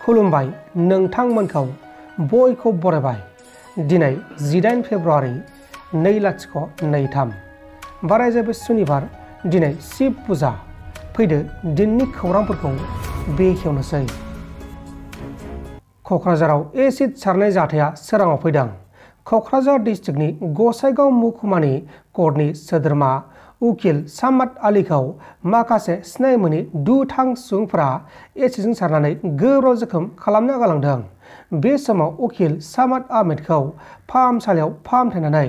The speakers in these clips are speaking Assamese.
खुलुमबाय नोंथांमोनखौ बयखौ बरायबाय। दिनै 18 फेब्रुवारि 2023 बारायजाबो सुनिबार दिनै शिब पुजा। फैदो दिननि खौरांफोरखौ बेखेवनोसै। क'क्राझाराव एसिड सारनाय जाथाया सोराङाव फैदों। क'क्राझार डिस्ट्रिक्टनि गसाइगाव महकुमानि कर्टनि सोद्रोमा उकिल सामाद आलीखौ माखासे सिनाय मोनै दुथां सुबुंफोरा एसिडजों सारनानै गोब्राब जखम खालामना गालांदों। बे समाव उकिल सामाद आहमेदखौ फाहामसालियाव फाहामथायनानै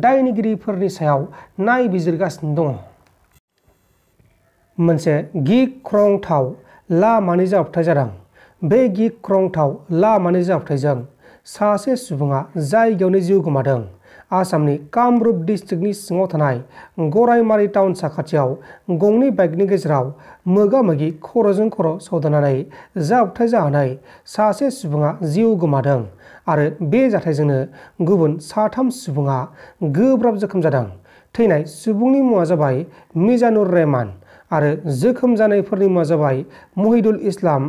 दायनिगिरिफोरनि सायाव नायबिजिरगासिनो दङ। मोनसे गिख्रंथाव लामानि जाब्रबथाय जादों। बे गिख्रंथाव लामानि जाब्रबथायजों सासे सुबुङा जायगायावनो जिउ गोमादों। आसामनि कामरुप डिस्ट्रिक्टनि सिङाव थानाय गरायमारि टाउन साखाथियाव गंनै बाइकनि गेजेराव मोगा-मोगि खर'जों खर' सौदावनानै जाब्रबथाय जानानै सासे सुबुङा जिउ गोमादों आरो बे जाथायजोंनो गुबुन साथाम सुबुङा गोब्राब जोखोम जादों। थैनाय सुबुंनि मुङा जाबाय मिजानुर रहमान आरो जोखोम जानायफोरनि मुङा जाबाय महिदुल इस्लाम,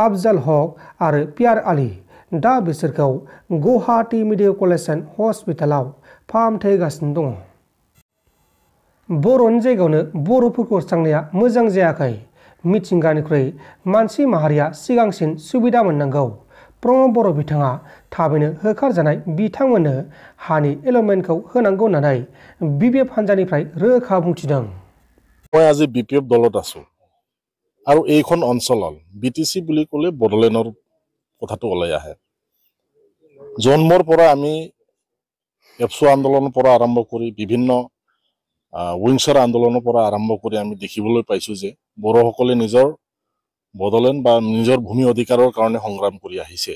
आफजाल हक आरो पियार आली। दा बिसोरखौ गुवाहाटी मेडिकेल कलेज एन्ड हस्पिटालाव फाहामथाय होगासिनो दङ। बर'नि जायगायावनो बर'फोरखौ होस्रांनाया मोजां जायाखै। मिथिंगानिख्रुइ मानसि माहारिया सिगांसिन सुबिदा मोननांगौ। प्रमद बर' बिथाङा थाबैनो होखारजानाय बिथांमोननो हानि एलटमेन्टखौ होनांगौ होननानै बिपिएफ हान्जानिफ्राय रोखा बुंथिदों। মই আজি বিপিএফ দলত আছো আৰু এইখন অঞ্চলত বিটিচি বুলি ক'লে বড়োলেণ্ডৰ কথাটো ওলাই আহে। জন্মৰ পৰা আমি এপছু আন্দোলনৰ পৰা আৰম্ভ কৰি বিভিন্ন উইংছৰ আন্দোলনৰ পৰা আৰম্ভ কৰি আমি দেখিবলৈ পাইছোঁ যে বড়োসকলে নিজৰ বড়োলেণ্ড বা নিজৰ ভূমি অধিকাৰৰ কাৰণে সংগ্ৰাম কৰি আহিছে।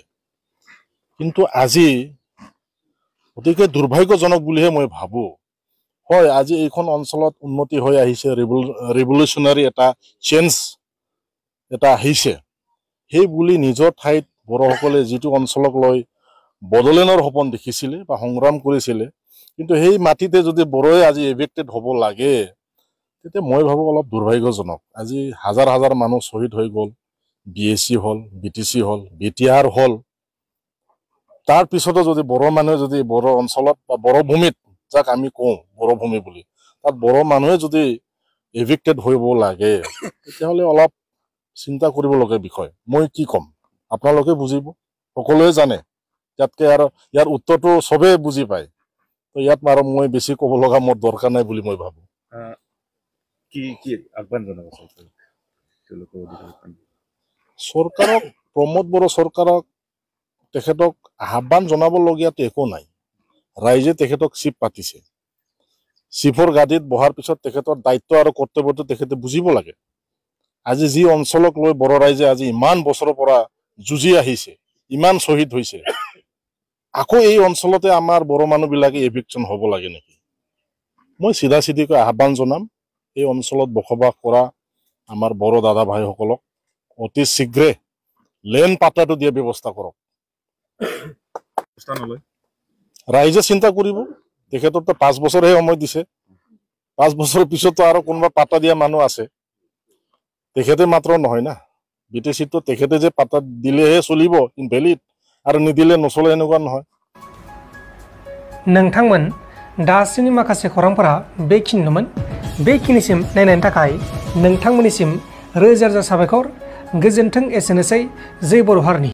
কিন্তু আজি অতিকে দুৰ্ভাগ্যজনক বুলিহে মই ভাবোঁ। হয়, আজি এইখন অঞ্চলত উন্নতি হৈ আহিছে, ৰিভলিউচনাৰী এটা চেঞ্জ এটা আহিছে। সেই বুলি নিজৰ ঠাইত বড়োসকলে যিটো অঞ্চলক লৈ বড়োলেণ্ডৰ সপোন দেখিছিলে বা সংগ্ৰাম কৰিছিলে, কিন্তু সেই মাটিতে যদি বড়োৱে আজি এভেক্টেড হ'ব লাগে, তেতিয়া মই ভাবোঁ অলপ দুৰ্ভাগ্যজনক। আজি হাজাৰ হাজাৰ মানুহ শ্বহীদ হৈ গ'ল, বিএছচি হ'ল, বিটিচি হ'ল, বিটিআৰ হ'ল। তাৰ পিছতো যদি বড়ো মানুহে যদি বড়ো অঞ্চলত বা বড়ো ভূমিত, যাক আমি কওঁ বড়ো ভূমি বুলি, তাত বড়ো মানুহে যদি এভিক্টেড হ'ব লাগে, তেতিয়াহ'লে অলপ চিন্তা কৰিবলগীয়া বিষয়। মই কি ক'ম, আপোনালোকে বুজিব, সকলোৱে জানে। ইয়াতকৈ আৰু ইয়াৰ উত্তৰটো চবেই বুজি পায়। তো ইয়াত আৰু মই বেছি ক'ব লগা মোৰ দৰকাৰ নাই বুলি মই ভাবোঁ। চৰকাৰক, প্ৰমোদ বড়ো চৰকাৰক তেখেতক আহ্বান জনাবলগীয়াতো একো নাই। ৰাইজে তেখেতক চিফ পাতিছে। চিফৰ গাদীত বহাৰ পিছত তেখেতৰ দায়িত্ব আৰু কৰ্তব্যটো তেখেতে বুজিব লাগে। আজি যি অঞ্চলক লৈ বড়ো ৰাইজে আজি ইমান বছৰৰ পৰা যুঁজি আহিছে, ইমান শ্বহীদ হৈছে, আকৌ এই অঞ্চলতে আমাৰ বড়ো মানুহবিলাকে এভিকশ্যন হ'ব লাগে নেকি? মই চিধা চিধিকৈ আহ্বান জনাম, এই অঞ্চলত বসবাস কৰা আমাৰ বড়ো দাদা ভাইসকলক অতি শীঘ্ৰে লেণ্ড পাট্টাটো দিয়া ব্যৱস্থা কৰক। ৰাইজে চিন্তা কৰিব। তেখেতৰতো 5 বছৰহে সময় দিছে। 5 বছৰৰ পিছতো আৰু কোনোবা পাট্টা দিয়া মানুহ আছে। তেখেতে মাত্ৰ নহয় না, বিটিচিটো তেখেতে যে পাট্টা দিলেহে চলিব, ইনভেলিড, আৰু নিদিলে নচলে, এনেকুৱা নহয়। नोंथांमोन दासिमनि माखासे खौरांफोरा बेखिनिल'मोन। बेखिनिसिम नायनायनि थाखाय नोंथांमोननिसिम रोजा रोजा साबायखर। गोजोन्थों। एसेनोसै। जय बर' हारिनि।